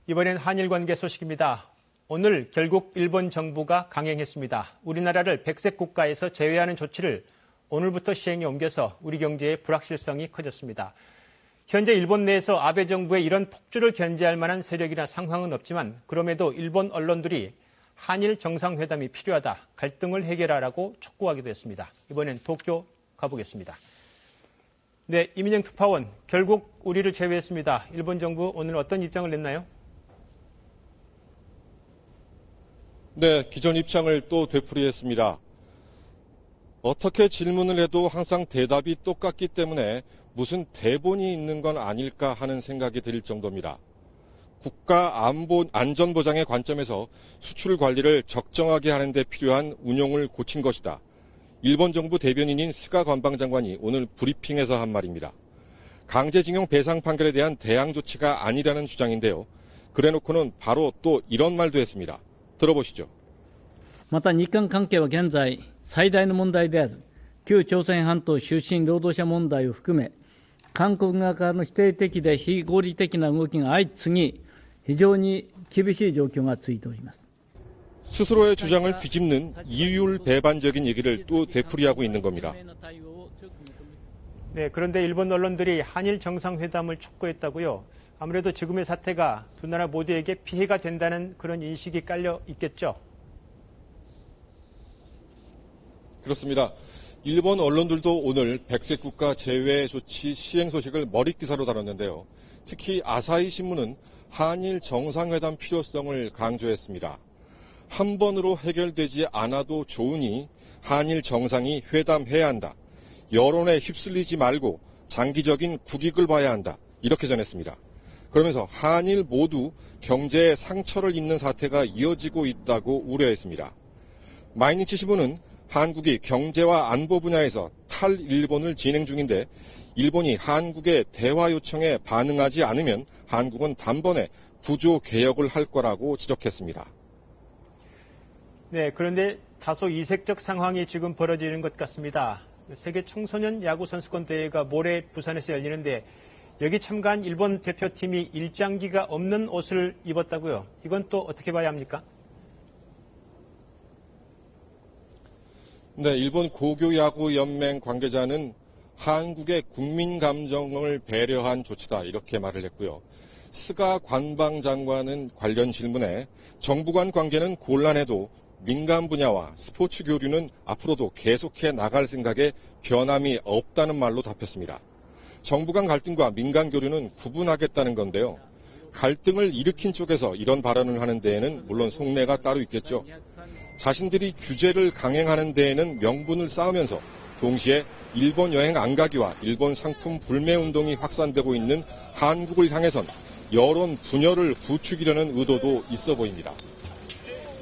이번엔 한일 관계 소식입니다. 오늘 결국 일본 정부가 강행했습니다. 우리나라를 백색 국가에서 제외하는 조치를 오늘부터 시행에 옮겨서 우리 경제의 불확실성이 커졌습니다. 현재 일본 내에서 아베 정부의 이런 폭주를 견제할 만한 세력이나 상황은 없지만 그럼에도 일본 언론들이 한일 정상회담이 필요하다, 갈등을 해결하라고 촉구하기도 했습니다. 이번엔 도쿄 가보겠습니다. 네, 이민영 특파원, 결국 우리를 제외했습니다. 일본 정부 오늘 어떤 입장을 냈나요? 네, 기존 입장을 또 되풀이했습니다. 어떻게 질문을 해도 항상 대답이 똑같기 때문에 무슨 대본이 있는 건 아닐까 하는 생각이 들 정도입니다. 국가 안전 보장의 관점에서 수출 관리를 적정하게 하는 데 필요한 운용을 고친 것이다. 일본 정부 대변인인 스가 관방장관이 오늘 브리핑에서 한 말입니다. 강제징용 배상 판결에 대한 대항 조치가 아니라는 주장인데요. 그래놓고는 바로 또 이런 말도 했습니다. 들어보시죠. また日韓関係は現在最大の問題である旧朝鮮半島出身労働者問題を含め韓国側からの否定的で非合理的な動きが相次ぎ非常に厳しい状況が続いております. 스스로의 주장을 뒤집는 이율 배반적인 얘기를 또 되풀이하고 있는 겁니다. 네, 그런데 일본 언론들이 한일 정상회담을 촉구했다고요. 아무래도 지금의 사태가 두 나라 모두에게 피해가 된다는 그런 인식이 깔려 있겠죠. 그렇습니다. 일본 언론들도 오늘 백색 국가 제외 조치 시행 소식을 머릿기사로 다뤘는데요. 특히 아사히 신문은 한일 정상회담 필요성을 강조했습니다. 한 번으로 해결되지 않아도 좋으니 한일 정상이 회담해야 한다. 여론에 휩쓸리지 말고 장기적인 국익을 봐야 한다. 이렇게 전했습니다. 그러면서 한일 모두 경제에 상처를 입는 사태가 이어지고 있다고 우려했습니다. 마이니치 신문은 한국이 경제와 안보 분야에서 탈일본을 진행 중인데 일본이 한국의 대화 요청에 반응하지 않으면 한국은 단번에 구조 개혁을 할 거라고 지적했습니다. 네, 그런데 다소 이색적 상황이 지금 벌어지는 것 같습니다. 세계 청소년 야구 선수권 대회가 모레 부산에서 열리는데 여기 참가한 일본 대표팀이 일장기가 없는 옷을 입었다고요. 이건 또 어떻게 봐야 합니까? 네, 일본 고교야구연맹 관계자는 한국의 국민 감정을 배려한 조치다 이렇게 말을 했고요. 스가 관방장관은 관련 질문에 정부 간 관계는 곤란해도 민간 분야와 스포츠 교류는 앞으로도 계속해 나갈 생각에 변함이 없다는 말로 답했습니다. 정부 간 갈등과 민간 교류는 구분하겠다는 건데요. 갈등을 일으킨 쪽에서 이런 발언을 하는 데에는 물론 속내가 따로 있겠죠. 자신들이 규제를 강행하는 데에는 명분을 쌓으면서 동시에 일본 여행 안 가기와 일본 상품 불매 운동이 확산되고 있는 한국을 향해선 여론 분열을 부추기려는 의도도 있어 보입니다.